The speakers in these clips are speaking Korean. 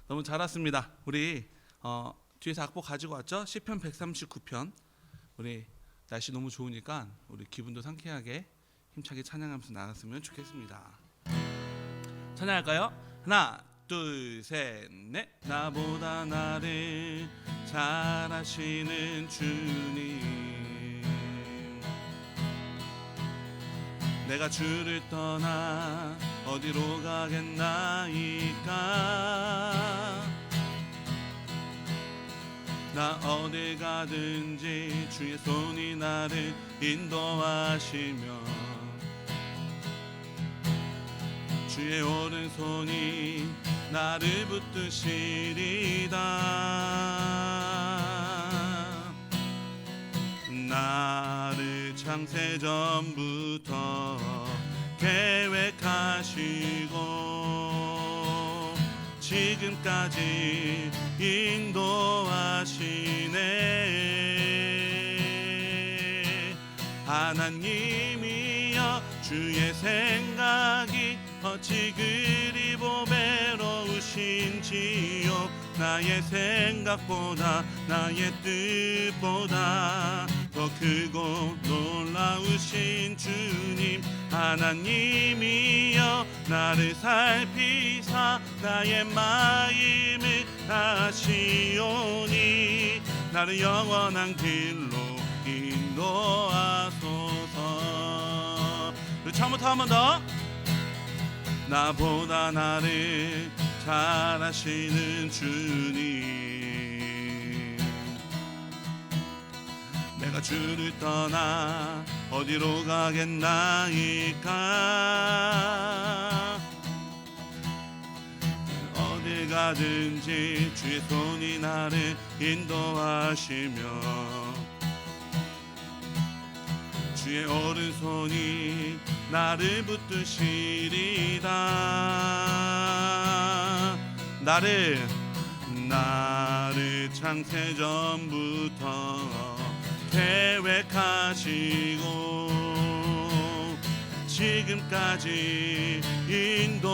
너무 잘 왔습니다. 우리 뒤에서 악보 가지고 왔죠? 시편 139편. 우리 날씨 너무 좋으니까 우리 기분도 상쾌하게 힘차게 찬양하면서 나갔으면 좋겠습니다. 찬양할까요? 하나, 둘, 셋, 넷. 나보다 나를 잘 아시는 주님, 내가 주를 떠나 어디로 가겠나이까. 나 어딜 가든지 주의 손이 나를 인도하시며 주의 오른손이 나를 붙드시리다. 나를 창세전부터 계획하시고 지금까지 인도하시네. 하나님이여, 주의 생각이 어찌 그리 보배로우신지요. 나의 생각보다 나의 뜻보다 더 크고 놀라우신 주님, 하나님이여, 나를 살피사 나의 마음을 아시오니 나를 영원한 길로 인도하소서. 처음부터 한 번 더. 나보다 나를 잘 아시는 주님, 내가 주를 떠나 어디로 가겠나이까. 어딜 가든지 주의 손이 나를 인도하시며 주의 오른손이 나를 붙드시리다. 나를 창세전부터 계획하시고 지금까지 인도하시네.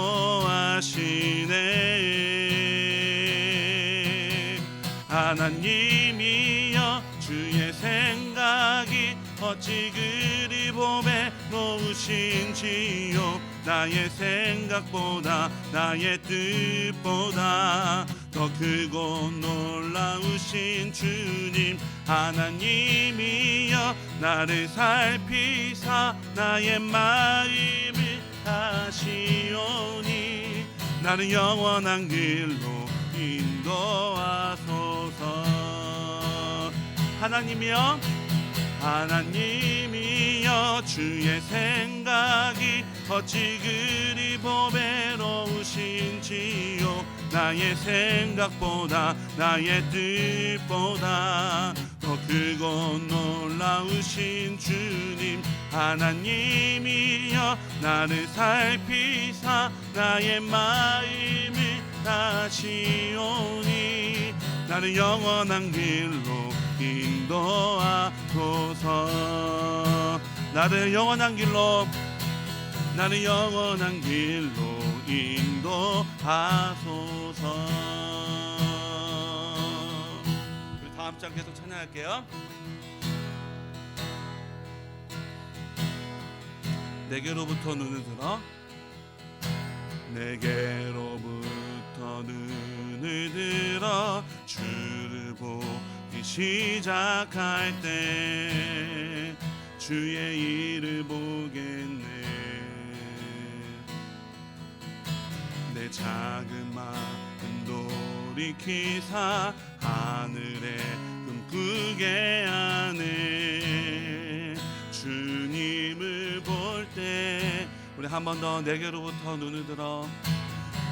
하나님이여, 주의 생각이 어찌 그리 보배로우신지요. 나의 생각보다 나의 뜻보다 더 크고 놀라우신 주님, 하나님이여, 나를 살피사 나의 마음을 아시오니 나를 영원한 길로 인도하소서. 하나님이여, 하나님이여, 주의 생각이 어찌 그리 보배로우신지요. 나의 생각보다 나의 뜻보다 더 크고 놀라우신 주님, 하나님이여, 나를 살피사 나의 마음을 아시오니 나를 영원한 길로 인도하소서. 나를 영원한 길로, 나를 영원한 길로 인도하소서. 우리 다음 장 계속 찬양할게요. 내게로부터 눈을 들어, 내게로부터 눈을 들어 주를 보기 시작할 때 주의 일을 보겠네. 내 작은 마음 돌이키사 하늘에 꿈꾸게 하네. 주님을 볼 때 우리 한 번 더. 내게로부터 눈을 들어,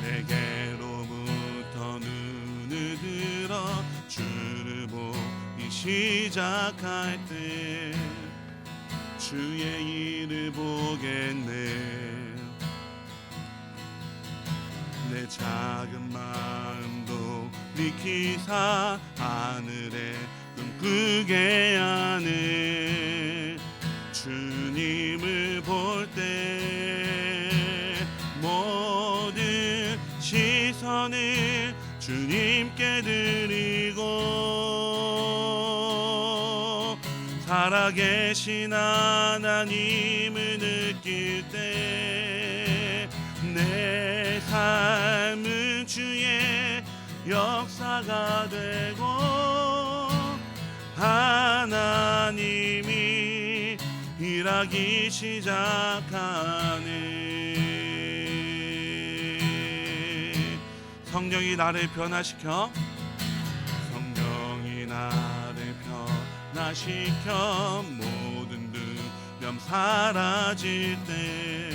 내게로부터 눈을 들어 주를 보기 시작할 때 주의 일을 보겠네. 내 작은 마음도 돌이키사 하늘에 꿈꾸게 하네. 주님을 볼 때 모든 시선을 주님께 드리고 살아계신 하나님을 느낄 때 내 삶은 주의 역사가 되고 하나님이 일하기 시작하네. 성령이 나를 변화시켜 성령이 나를 변화시켜 모든 두려움 사라질 때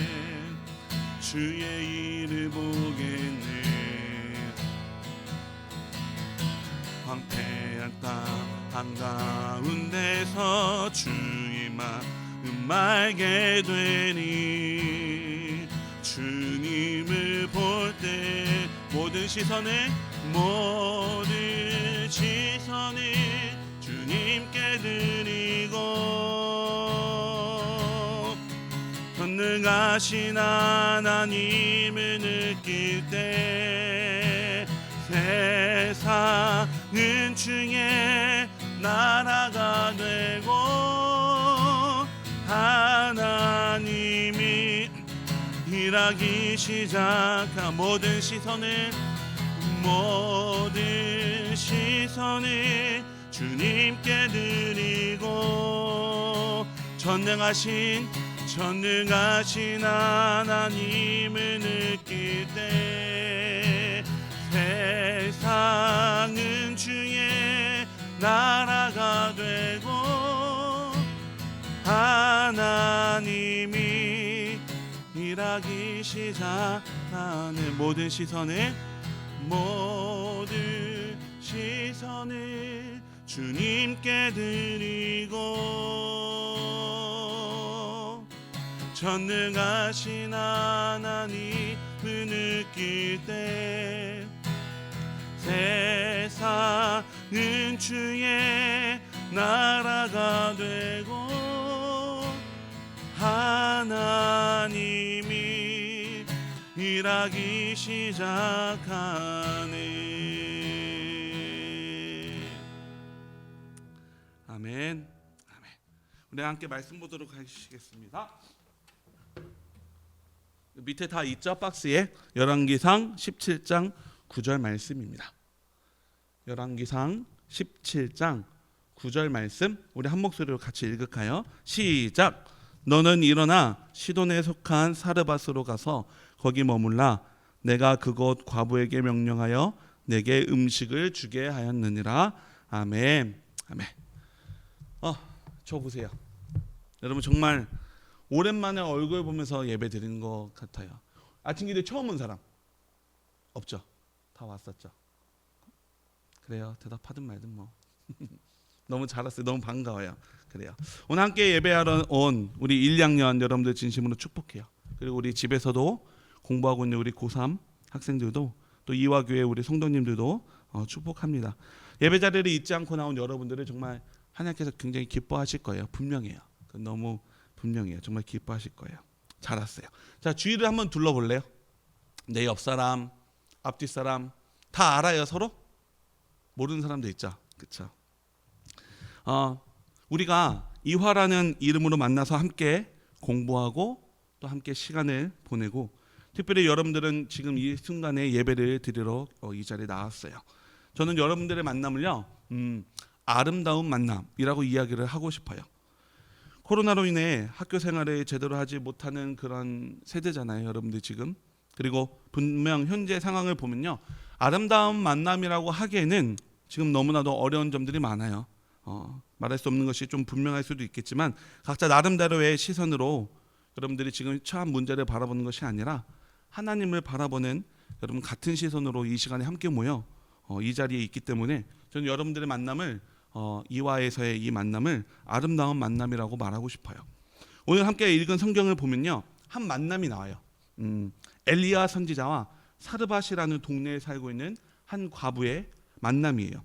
주의 일을 보겠네. 황폐한 땅 한가운데서 주의 마음 알게 되니 주님을 볼 때 모든 시선을 주님께 드리고 전능하신 하나님을 느낄 때 세상은 주의 나라가 되고 하나님이 일하기 시작한 모든 시선을 주님께 드리고 전능하신 하나님을 느낄 때 세상은 주의 나라가 되고 하나님이 일하기 시작하는 모든 시선을 주님께 드리고 전능하신 하나님을 느낄 때 세상은 주의 나라가 되고 하나님이 일하기 시작하네. 아멘. 아멘. 우리 함께 말씀 보도록 하시겠습니다. 밑에 다 있죠? 박스에 열왕기상 17장 9절 말씀입니다. 열왕기상 17장 9절 말씀 우리 한 목소리로 같이 읽을까요? 시작. 너는 일어나 시돈에 속한 사르밧으로 가서 거기 머물라. 내가 그곳 과부에게 명령하여 내게 음식을 주게 하였느니라. 아멘. 아멘. 저 보세요. 여러분 정말 오랜만에 얼굴 보면서 예배 드리는 것 같아요. 아침 기도에 처음 온 사람 없죠? 다 왔었죠? 그래요. 대답하든 말든 뭐 너무 잘 왔어요. 너무 반가워요. 그래요. 오늘 함께 예배하러 온 우리 1, 2학년 여러분들 진심으로 축복해요. 그리고 우리 집에서도 공부하고 있는 우리 고3 학생들도 또 이화교회 우리 성도님들도 축복합니다. 예배 자리를 잊지 않고 나온 여러분들은 정말 하나님께서 굉장히 기뻐하실 거예요. 분명해요. 너무 분명해요. 정말 기뻐하실 거예요. 잘 왔어요. 자, 주위를 한번 둘러볼래요? 내 옆 사람, 앞뒤 사람 다 알아요 서로? 모르는 사람도 있죠. 그렇죠? 우리가 이화라는 이름으로 만나서 함께 공부하고 또 함께 시간을 보내고 특별히 여러분들은 지금 이 순간에 예배를 드리러 이 자리에 나왔어요. 저는 여러분들의 만남을요 아름다운 만남이라고 이야기를 하고 싶어요. 코로나로 인해 학교 생활을 제대로 하지 못하는 그런 세대잖아요, 여러분들 지금. 그리고 분명 현재 상황을 보면요, 아름다운 만남이라고 하기에는 지금 너무나도 어려운 점들이 많아요. 말할 수 없는 것이 좀 분명할 수도 있겠지만 각자 나름대로의 시선으로 여러분들이 지금 처한 문제를 바라보는 것이 아니라 하나님을 바라보는 여러분 같은 시선으로 이 시간에 함께 모여 이 자리에 있기 때문에 저는 여러분들의 만남을 이화에서의 이 만남을 아름다운 만남이라고 말하고 싶어요. 오늘 함께 읽은 성경을 보면요, 한 만남이 나와요. 엘리야 선지자와 사르밧이라는 동네에 살고 있는 한 과부의 만남이에요.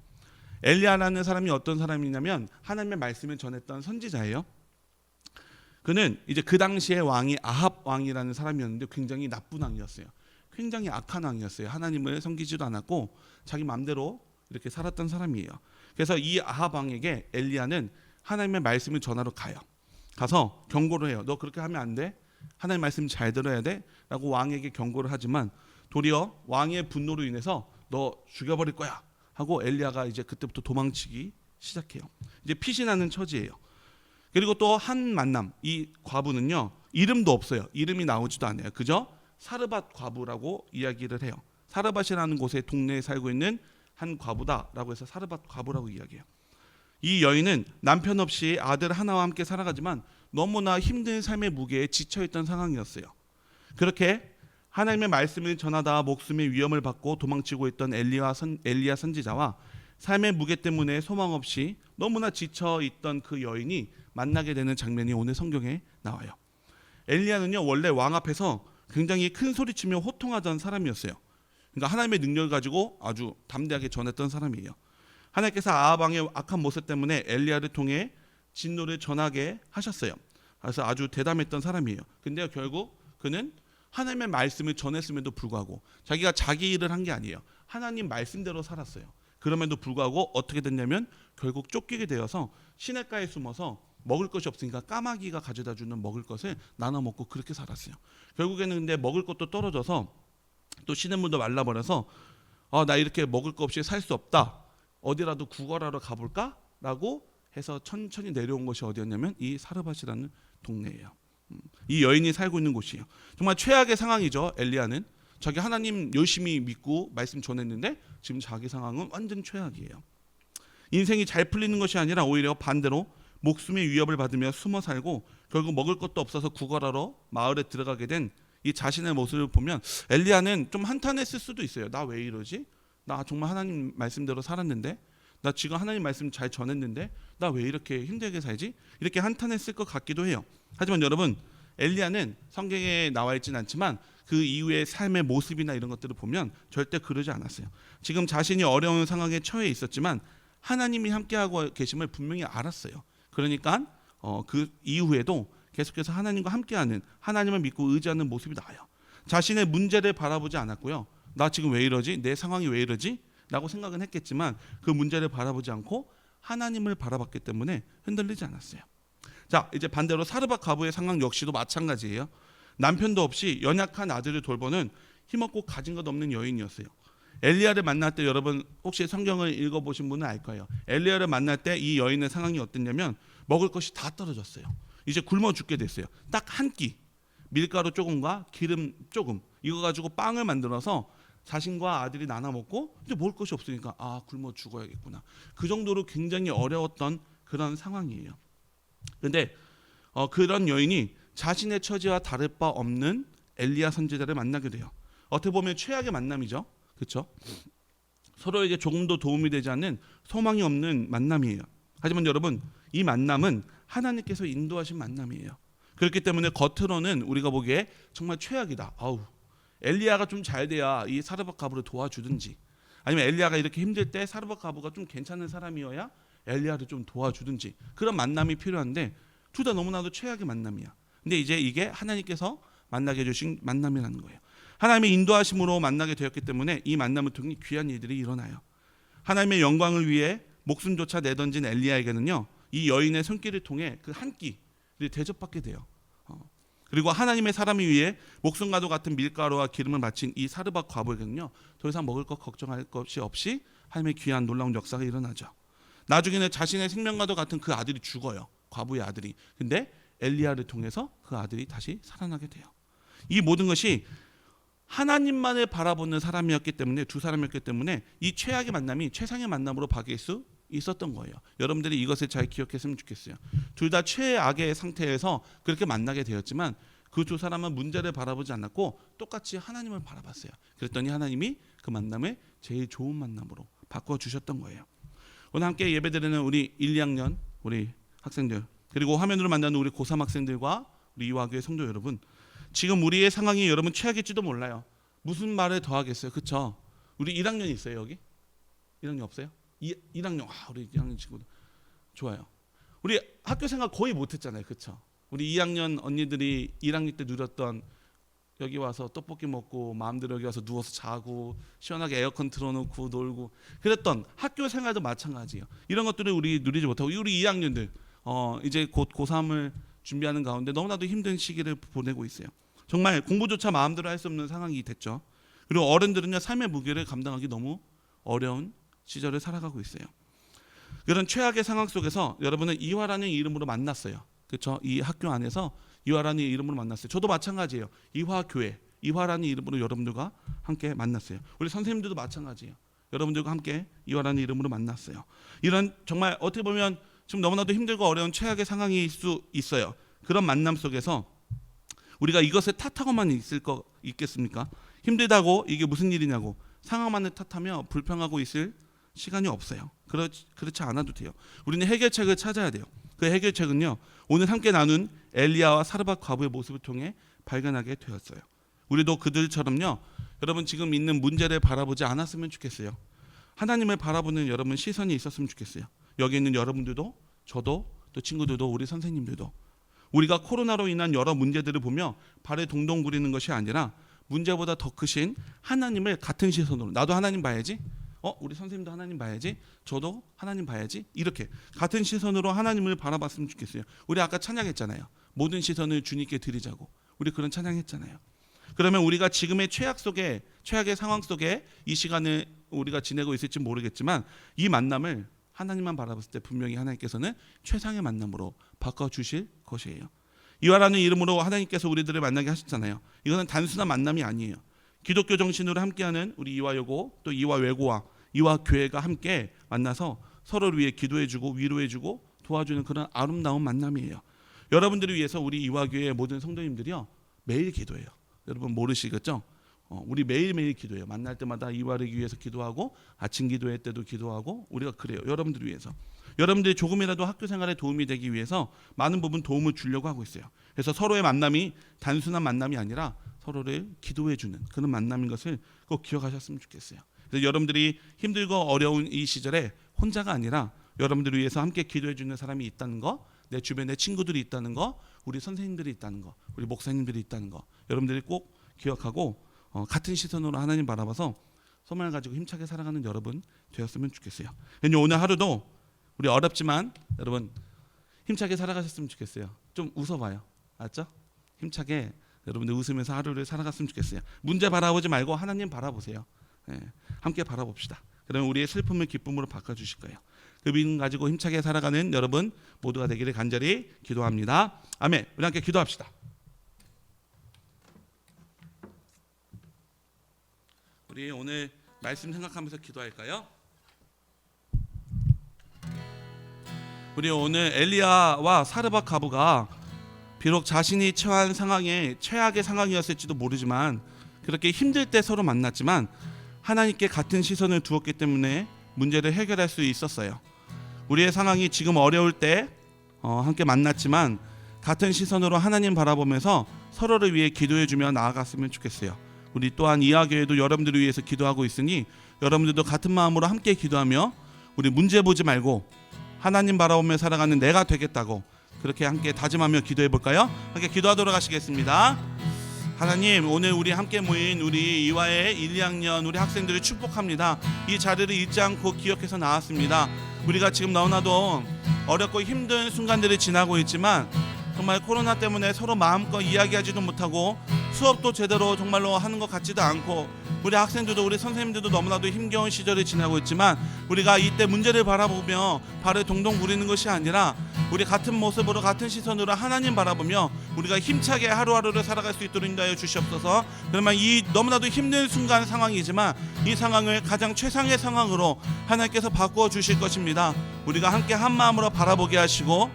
엘리야라는 사람이 어떤 사람이냐면 하나님의 말씀을 전했던 선지자예요. 그는 이제 그 당시에 왕이 아합 왕이라는 사람이었는데 굉장히 나쁜 왕이었어요. 굉장히 악한 왕이었어요. 하나님을 섬기지도 않았고 자기 마음대로 이렇게 살았던 사람이에요. 그래서 이 아합 왕에게 엘리야는 하나님의 말씀을 전하러 가요. 가서 경고를 해요. 너 그렇게 하면 안 돼. 하나님 말씀 잘 들어야 돼. 라고 왕에게 경고를 하지만 도리어 왕의 분노로 인해서 너 죽여버릴 거야 하고 엘리야가 이제 그때부터 도망치기 시작해요. 이제 피신하는 처지예요. 그리고 또 한 만남, 이 과부는요 이름도 없어요. 이름이 나오지도 않아요. 그저 사르밧 과부라고 이야기를 해요. 사르밧이라는 곳에 동네에 살고 있는 한 과부다라고 해서 사르밧 과부라고 이야기해요. 이 여인은 남편 없이 아들 하나와 함께 살아가지만 너무나 힘든 삶의 무게에 지쳐있던 상황이었어요. 그렇게 하나님의 말씀을 전하다 목숨의 위험을 받고 도망치고 있던 엘리야 선지자와 삶의 무게 때문에 소망 없이 너무나 지쳐있던 그 여인이 만나게 되는 장면이 오늘 성경에 나와요. 엘리야는요 원래 왕 앞에서 굉장히 큰 소리치며 호통하던 사람이었어요. 그러니까 하나님의 능력을 가지고 아주 담대하게 전했던 사람이에요. 하나님께서 아합 왕의 악한 모습 때문에 엘리야를 통해 진노를 전하게 하셨어요. 그래서 아주 대담했던 사람이에요. 근데 결국 그는 하나님의 말씀을 전했음에도 불구하고 자기가 자기 일을 한 게 아니에요. 하나님 말씀대로 살았어요. 그럼에도 불구하고 어떻게 됐냐면 결국 쫓기게 되어서 시냇가에 숨어서 먹을 것이 없으니까 까마귀가 가져다 주는 먹을 것을 나눠 먹고 그렇게 살았어요. 결국에는 근데 먹을 것도 떨어져서 또 시냇물도 말라버려서 나 이렇게 먹을 거 없이 살 수 없다. 어디라도 구걸하러 가볼까? 라고 해서 천천히 내려온 것이 어디였냐면 이 사르밧이라는 동네예요. 이 여인이 살고 있는 곳이에요. 정말 최악의 상황이죠. 엘리야는 자기 하나님 열심히 믿고 말씀 전했는데 지금 자기 상황은 완전 최악이에요. 인생이 잘 풀리는 것이 아니라 오히려 반대로 목숨의 위협을 받으며 숨어 살고 결국 먹을 것도 없어서 구걸하러 마을에 들어가게 된 이 자신의 모습을 보면 엘리야는 좀 한탄했을 수도 있어요. 나 왜 이러지? 나 정말 하나님 말씀대로 살았는데, 나 지금 하나님 말씀 잘 전했는데 나 왜 이렇게 힘들게 살지? 이렇게 한탄했을 것 같기도 해요. 하지만 여러분, 엘리야는 성경에 나와 있지는 않지만 그 이후의 삶의 모습이나 이런 것들을 보면 절대 그러지 않았어요. 지금 자신이 어려운 상황에 처해 있었지만 하나님이 함께하고 계심을 분명히 알았어요. 그러니까 그 이후에도 계속해서 하나님과 함께하는, 하나님을 믿고 의지하는 모습이 나와요. 자신의 문제를 바라보지 않았고요. 나 지금 왜 이러지? 내 상황이 왜 이러지? 라고 생각은 했겠지만 그 문제를 바라보지 않고 하나님을 바라봤기 때문에 흔들리지 않았어요. 자, 이제 반대로 사르밧 과부의 상황 역시도 마찬가지예요. 남편도 없이 연약한 아들을 돌보는 힘없고 가진 것 없는 여인이었어요. 엘리야를 만날 때 여러분 혹시 성경을 읽어보신 분은 알 거예요. 엘리야를 만날 때 이 여인의 상황이 어땠냐면 먹을 것이 다 떨어졌어요. 이제 굶어 죽게 됐어요. 딱 한 끼, 밀가루 조금과 기름 조금, 이거 가지고 빵을 만들어서 자신과 아들이 나눠 먹고 이제 먹을 것이 없으니까 굶어 죽어야겠구나. 그 정도로 굉장히 어려웠던 그런 상황이에요. 근데 그런 여인이 자신의 처지와 다를 바 없는 엘리야 선지자를 만나게 돼요. 어떻게 보면 최악의 만남이죠. 그렇죠? 서로에게 조금도 도움이 되지 않는 소망이 없는 만남이에요. 하지만 여러분, 이 만남은 하나님께서 인도하신 만남이에요. 그렇기 때문에 겉으로는 우리가 보기에 정말 최악이다. 엘리야가 좀 잘 돼야 이 사르밧 과부를 도와주든지, 아니면 엘리야가 이렇게 힘들 때 사르밧 과부가 좀 괜찮은 사람이어야 엘리야를 좀 도와주든지, 그런 만남이 필요한데 둘 다 너무나도 최악의 만남이야. 근데 이제 이게 하나님께서 만나게 해주신 만남이라는 거예요. 하나님의 인도하심으로 만나게 되었기 때문에 이 만남을 통해 귀한 일들이 일어나요. 하나님의 영광을 위해 목숨조차 내던진 엘리야에게는요, 이 여인의 손길을 통해 그 한 끼를 대접받게 돼요. 그리고 하나님의 사람을 위해 목숨과도 같은 밀가루와 기름을 바친 이 사르밧 과부에게는요, 더 이상 먹을 것 걱정할 것이 없이 하나님의 귀한 놀라운 역사가 일어나죠. 나중에는 자신의 생명과도 같은 그 아들이 죽어요. 과부의 아들이. 근데 엘리야를 통해서 그 아들이 다시 살아나게 돼요. 이 모든 것이 하나님만을 바라보는 사람이었기 때문에, 두 사람이었기 때문에 이 최악의 만남이 최상의 만남으로 바뀔 수 있었던 거예요. 여러분들이 이것을 잘 기억했으면 좋겠어요. 둘 다 최악의 상태에서 그렇게 만나게 되었지만 그 두 사람은 문제를 바라보지 않았고 똑같이 하나님을 바라봤어요. 그랬더니 하나님이 그 만남을 제일 좋은 만남으로 바꿔주셨던 거예요. 오늘 함께 예배드리는 우리 1, 2학년 우리 학생들, 그리고 화면으로 만나는 우리 고3 학생들과 우리 이화교회 성도 여러분, 지금 우리의 상황이 여러분 최악일지도 몰라요. 무슨 말을 더 하겠어요. 그렇죠? 우리 1학년 있어요 여기? 1학년 없어요? 1학년, 우리 1학년 친구들 좋아요. 우리 학교 생활 거의 못했잖아요. 그렇죠? 우리 2학년 언니들이 1학년 때 누렸던 여기 와서 떡볶이 먹고 마음대로 여기 와서 누워서 자고 시원하게 에어컨 틀어놓고 놀고 그랬던 학교 생활도 마찬가지예요. 이런 것들을 우리 누리지 못하고 우리 2학년들 이제 곧 고3을 준비하는 가운데 너무나도 힘든 시기를 보내고 있어요. 정말 공부조차 마음대로 할 수 없는 상황이 됐죠. 그리고 어른들은요 삶의 무게를 감당하기 너무 어려운 시절을 살아가고 있어요. 그런 최악의 상황 속에서 여러분은 이화라는 이름으로 만났어요. 그렇죠? 이 학교 안에서 이화라는 이름으로 만났어요. 저도 마찬가지예요. 이화교회, 이화라는 이름으로 여러분들과 함께 만났어요. 우리 선생님들도 마찬가지예요. 여러분들과 함께 이화라는 이름으로 만났어요. 이런 정말 어떻게 보면 지금 너무나도 힘들고 어려운 최악의 상황일 수 있어요. 그런 만남 속에서 우리가 이것을 탓하고만 있겠습니까? 힘들다고 이게 무슨 일이냐고 상황만을 탓하며 불평하고 있을 시간이 없어요. 그렇지 않아도 돼요. 우리는 해결책을 찾아야 돼요. 그 해결책은요 오늘 함께 나눈 엘리야와 사르밧 과부의 모습을 통해 발견하게 되었어요. 우리도 그들처럼요 여러분 지금 있는 문제를 바라보지 않았으면 좋겠어요. 하나님을 바라보는 여러분 시선이 있었으면 좋겠어요. 여기 있는 여러분들도 저도 또 친구들도 우리 선생님들도 우리가 코로나로 인한 여러 문제들을 보며 발을 동동 구리는 것이 아니라 문제보다 더 크신 하나님을 같은 시선으로 나도 하나님 봐야지 우리 선생님도 하나님 봐야지 저도 하나님 봐야지 이렇게 같은 시선으로 하나님을 바라봤으면 좋겠어요. 우리 아까 찬양했잖아요. 모든 시선을 주님께 드리자고 우리 그런 찬양했잖아요. 그러면 우리가 지금의 최악의 상황 속에 이 시간을 우리가 지내고 있을지 모르겠지만 이 만남을 하나님만 바라봤을 때 분명히 하나님께서는 최상의 만남으로 바꿔주실 것이에요. 이화라는 이름으로 하나님께서 우리들을 만나게 하셨잖아요. 이거는 단순한 만남이 아니에요. 기독교 정신으로 함께하는 우리 이화여고 또 이화외고와 이화교회가 함께 만나서 서로를 위해 기도해주고 위로해주고 도와주는 그런 아름다운 만남이에요. 여러분들을 위해서 우리 이화교회의 모든 성도님들이요 매일 기도해요. 여러분 모르시겠죠? 우리 매일매일 기도해요. 만날 때마다 이화를 위해서 기도하고 아침 기도회 때도 기도하고 우리가 그래요. 여러분들을 위해서. 여러분들이 조금이라도 학교 생활에 도움이 되기 위해서 많은 부분 도움을 주려고 하고 있어요. 그래서 서로의 만남이 단순한 만남이 아니라 서로를 기도해주는 그런 만남인 것을 꼭 기억하셨으면 좋겠어요. 그래서 여러분들이 힘들고 어려운 이 시절에 혼자가 아니라 여러분들을 위해서 함께 기도해주는 사람이 있다는 거, 내 주변에 친구들이 있다는 거, 우리 선생님들이 있다는 거, 우리 목사님들이 있다는 거 여러분들이 꼭 기억하고 같은 시선으로 하나님 바라봐서 소망을 가지고 힘차게 살아가는 여러분 되었으면 좋겠어요. 오늘 하루도 우리 어렵지만 여러분 힘차게 살아가셨으면 좋겠어요. 좀 웃어봐요. 알았죠? 힘차게 여러분들 웃으면서 하루를 살아갔으면 좋겠어요. 문제 바라보지 말고 하나님 바라보세요. 함께 바라봅시다. 그러면 우리의 슬픔을 기쁨으로 바꿔주실 거예요. 그 믿음 가지고 힘차게 살아가는 여러분 모두가 되기를 간절히 기도합니다. 아멘. 우리 함께 기도합시다. 우리 오늘 말씀 생각하면서 기도할까요? 우리 오늘 엘리야와 사르밧 과부가 비록 자신이 처한 상황에 최악의 상황이었을지도 모르지만 그렇게 힘들 때 서로 만났지만 하나님께 같은 시선을 두었기 때문에 문제를 해결할 수 있었어요. 우리의 상황이 지금 어려울 때 함께 만났지만 같은 시선으로 하나님 바라보면서 서로를 위해 기도해주며 나아갔으면 좋겠어요. 우리 또한 이화교회도 여러분들을 위해서 기도하고 있으니 여러분들도 같은 마음으로 함께 기도하며 우리 문제 보지 말고 하나님 바라보며 살아가는 내가 되겠다고 그렇게 함께 다짐하며 기도해 볼까요? 함께 기도하도록 하시겠습니다. 하나님 오늘 우리 함께 모인 우리 이화의 1, 2학년 우리 학생들을 축복합니다. 이 자리를 잊지 않고 기억해서 나왔습니다. 우리가 지금 너무나도 어렵고 힘든 순간들을 지나고 있지만 정말 코로나 때문에 서로 마음껏 이야기하지도 못하고 수업도 제대로 정말로 하는 것 같지도 않고 우리 학생들도 우리 선생님들도 너무나도 힘겨운 시절을 지나고 있지만 우리가 이때 문제를 바라보며 발을 동동 구리는 것이 아니라 우리 같은 모습으로 같은 시선으로 하나님 바라보며 우리가 힘차게 하루하루를 살아갈 수 있도록 인도하여 주시옵소서. 그러면 이 너무나도 힘든 순간 상황이지만 이 상황을 가장 최상의 상황으로 하나님께서 바꾸어 주실 것입니다. 우리가 함께 한 마음으로 바라보게 하시고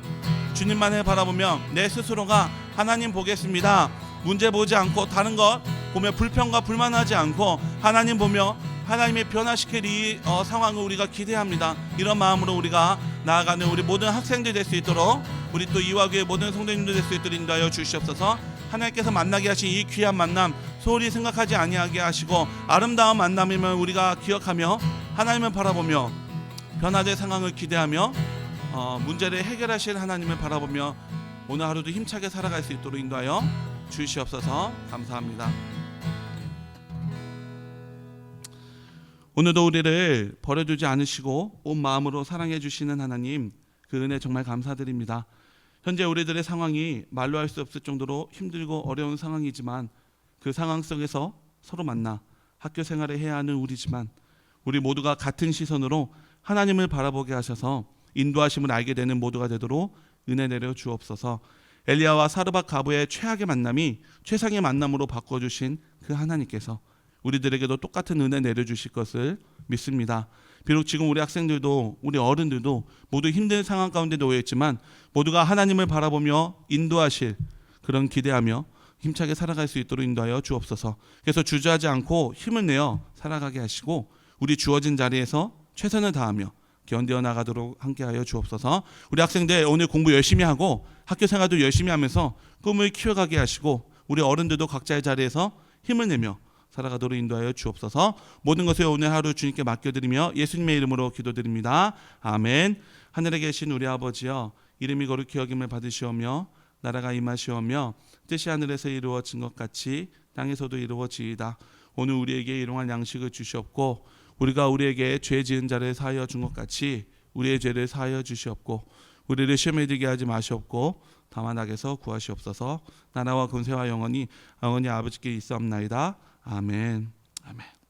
주님만을 바라보며 내 스스로가 하나님 보겠습니다. 문제 보지 않고 다른 것 보며 불평과 불만하지 않고 하나님 보며 하나님의 변화시킬 이 상황을 우리가 기대합니다. 이런 마음으로 우리가 나아가는 우리 모든 학생들 될 수 있도록 우리 또 이화교회 모든 성도님들 될 수 있도록 인도하여 주시옵소서. 하나님께서 만나게 하신 이 귀한 만남 소홀히 생각하지 아니하게 하시고 아름다운 만남임을 우리가 기억하며 하나님을 바라보며 변화될 상황을 기대하며 문제를 해결하실 하나님을 바라보며 오늘 하루도 힘차게 살아갈 수 있도록 인도하여 주시옵소서. 감사합니다. 오늘도 우리를 버려두지 않으시고 온 마음으로 사랑해 주시는 하나님, 그 은혜 정말 감사드립니다. 현재 우리들의 상황이 말로 할 수 없을 정도로 힘들고 어려운 상황이지만 그 상황 속에서 서로 만나 학교 생활을 해야 하는 우리지만 우리 모두가 같은 시선으로 하나님을 바라보게 하셔서 인도하심을 알게 되는 모두가 되도록 은혜 내려 주옵소서. 엘리야와 사르밧 과부의 최악의 만남이 최상의 만남으로 바꿔주신 그 하나님께서 우리들에게도 똑같은 은혜 내려주실 것을 믿습니다. 비록 지금 우리 학생들도 우리 어른들도 모두 힘든 상황 가운데 놓여 있지만 모두가 하나님을 바라보며 인도하실 그런 기대하며 힘차게 살아갈 수 있도록 인도하여 주옵소서. 그래서 주저하지 않고 힘을 내어 살아가게 하시고 우리 주어진 자리에서 최선을 다하며 견뎌 나가도록 함께하여 주옵소서. 우리 학생들 오늘 공부 열심히 하고 학교 생활도 열심히 하면서 꿈을 키워가게 하시고 우리 어른들도 각자의 자리에서 힘을 내며 살아가도록 인도하여 주옵소서. 모든 것을 오늘 하루 주님께 맡겨드리며 예수님의 이름으로 기도드립니다. 아멘. 하늘에 계신 우리 아버지여, 이름이 거룩히 여김을 받으시오며 나라가 임하시오며 뜻이 하늘에서 이루어진 것 같이 땅에서도 이루어지이다. 오늘 우리에게 일용할 양식을 주시옵고 우리가 우리에게 죄 지은 자를 사하여 준 것 같이 우리의 죄를 사하여 주시옵고 우리를 시험에 들게 하지 마시옵고 다만 악에서 구하시옵소서. 나라와 권세와 영원히 아버지께 있사옵나이다. 아멘. 아멘.